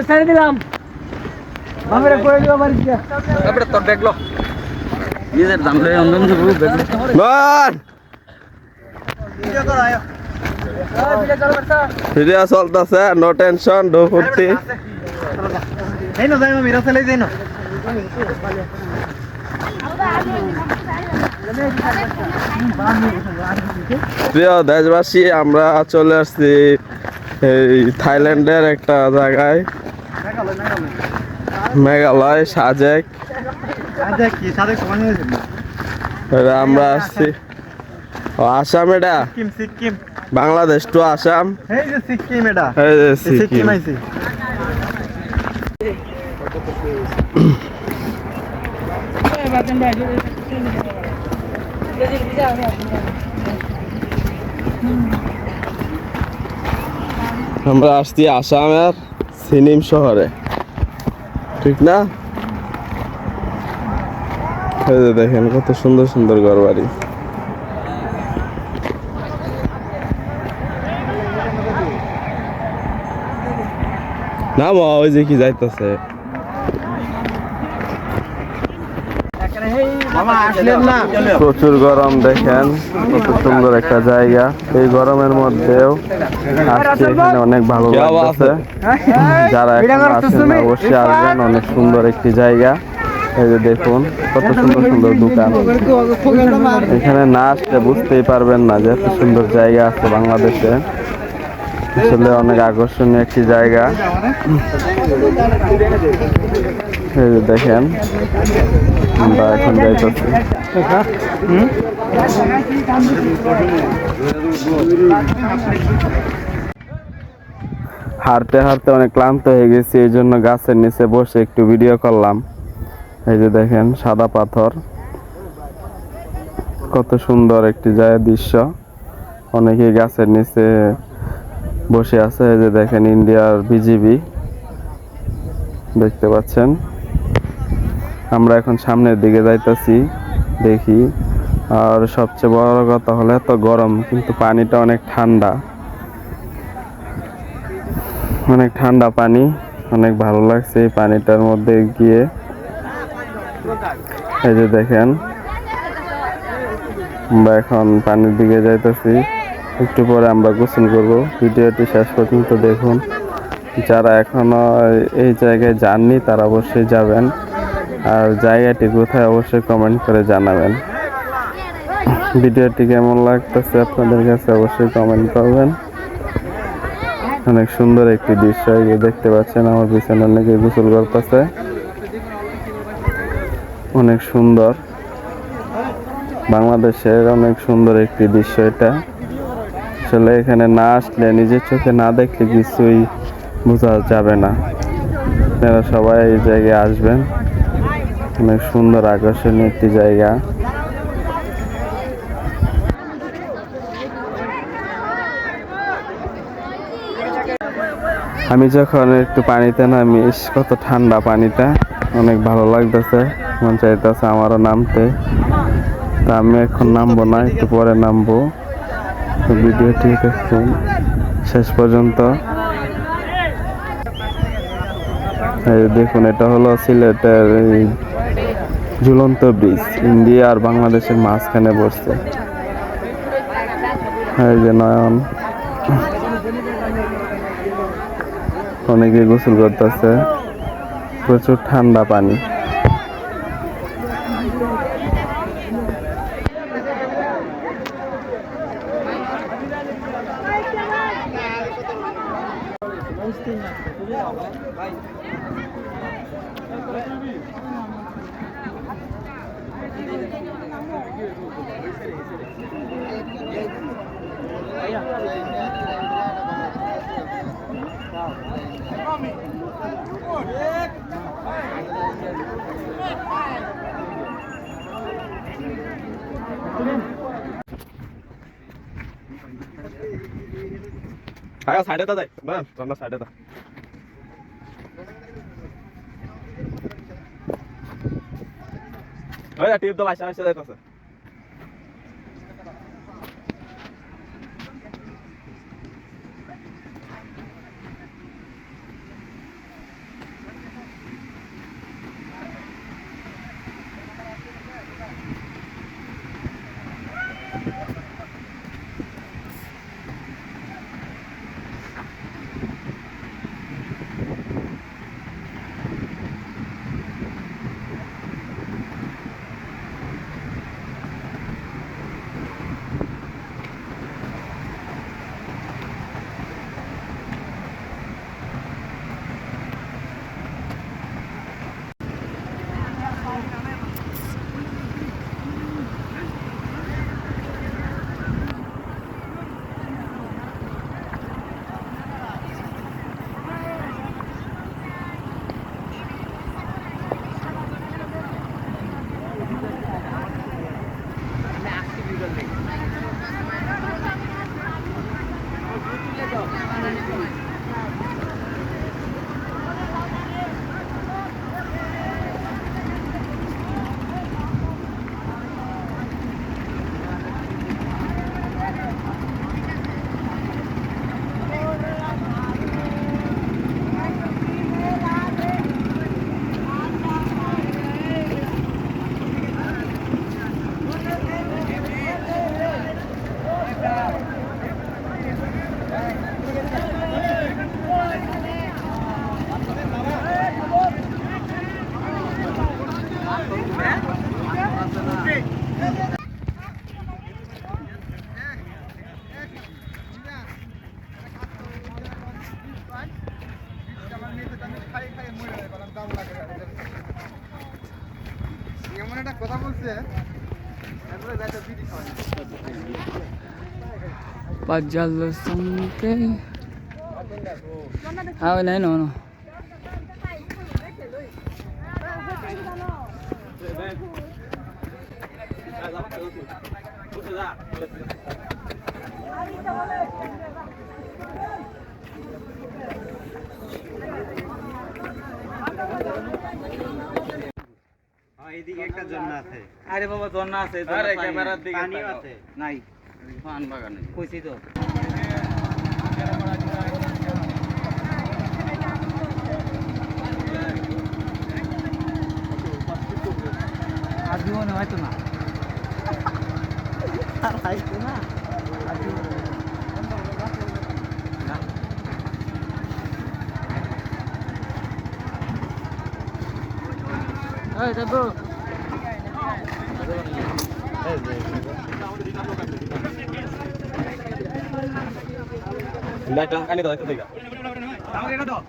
ছেড়ে দিলাম আমরা করে দিব বাড়ি গিয়া তারপরে তোর ব্যাগ লো নিজের জানলে অন্ধন দেবো ব্যাগ বল ভিডিও চলতেছে নো টেনশন ডো ফুর্তি এই না যাই মেরা চলে যাই না প্রিয় দেশবাসী আমরা চলে আসছি এই থাইল্যান্ডের একটা জায়গায় মেঘালয় সাজেক কি সাদেক সমান হয়েছে আমরা আসছি আসাম এটা সিকিম সিকিম বাংলাদেশ টু আসাম এই যে সিকিম এটা এই যে সিকিম সিকিম আইছে আমরা আসছি আসামের সিনিম শহরে ঠিক না এই যে দেখেন কত সুন্দর সুন্দর ঘর বাড়ি না ওই যে কি যাইতেছে প্রচুর গরম দেখেন কত সুন্দর একটা জায়গা এই গরমের মধ্যেও আজকে এখানে অনেক ভালো লাগছে যারা এখন আসেন অবশ্যই আসবেন অনেক সুন্দর একটি জায়গা এই যে দেখুন কত সুন্দর সুন্দর দোকান এখানে না আসলে বুঝতেই পারবেন না যে এত সুন্দর জায়গা আছে বাংলাদেশে আসলে অনেক আকর্ষণীয় একটি জায়গা এই যে দেখেন আমরা এখন যাইতেছি হাঁটতে হাঁটতে অনেক ক্লান্ত হয়ে গেছি এই জন্য গাছের নিচে বসে একটু ভিডিও করলাম এই যে দেখেন সাদা পাথর কত সুন্দর একটি জায়গা দৃশ্য অনেকেই গাছের নিচে বসে আছে এই যে দেখেন ইন্ডিয়ার বিজিবি দেখতে পাচ্ছেন আমরা এখন সামনের দিকে যাইতেছি দেখি আর সবচেয়ে বড় কথা হলো এত গরম কিন্তু পানিটা অনেক ঠান্ডা পানি অনেক ভালো লাগছে এই পানিটার মধ্যে গিয়ে এই যে দেখেন আমরা এখন পানির দিকে যাইতেছি একটু পরে আমরা গোসল করব ভিডিওটি শেষ পর্যন্ত দেখুন যারা এখনো এই জায়গায় যাননি তারা অবশ্যই যাবেন আর জায়গাটি কোথায় অবশ্যই কমেন্ট করে জানাবেন ভিডিওটি কেমন লাগতেছে আপনাদের কাছে অবশ্যই কমেন্ট করবেন অনেক সুন্দর একটি দৃশ্য এই দেখতে পাচ্ছেন আমার পিছনে অনেকে গোসল করতেছে অনেক সুন্দর বাংলাদেশের অনেক সুন্দর একটি দৃশ্য এটা আসলে এখানে না আসলে নিজের চোখে না দেখলে কিছুই বোঝা যাবে না আপনারা সবাই এই জায়গায় আসবেন অনেক সুন্দর আকর্ষণীয় একটি জায়গা আমি যখন একটু পানিতে নামি কত ঠান্ডা পানিটা অনেক ভালো লাগতেছে মন চাইতেছে আমারও নামতে তা আমি এখন নামবো না একটু পরে নামবো ভিডিওটি দেখুন শেষ পর্যন্ত দেখুন এটা হলো সিলেটের ঝুলন্ত ব্রিজ ইন্ডিয়া আর বাংলাদেশের মাঝখানে বসছে এই যে নয়ন অনেকে গোসল করতেছে প্রচুর ঠান্ডা পানি আগে সাইডে তা যাই না আমরা সাইডে তা ওই টিপ তো বাইসা বাইসা যাইতাছে এমন একটা কথা বলছে Pajallo sangke. Ah, wala no. এইদিকে একটা ঝর্ণা আছে আরে বাবা ঝর্ণা আছে আরে ক্যামেরার দিকে পানিও তাকাও। আছে নাই পান বাগানে কইছি তো আজীবনে হয়তো না আর হয়তো না Hey, bro. লাইট কানি দাও একটু দেখা আমাকে এটা দাও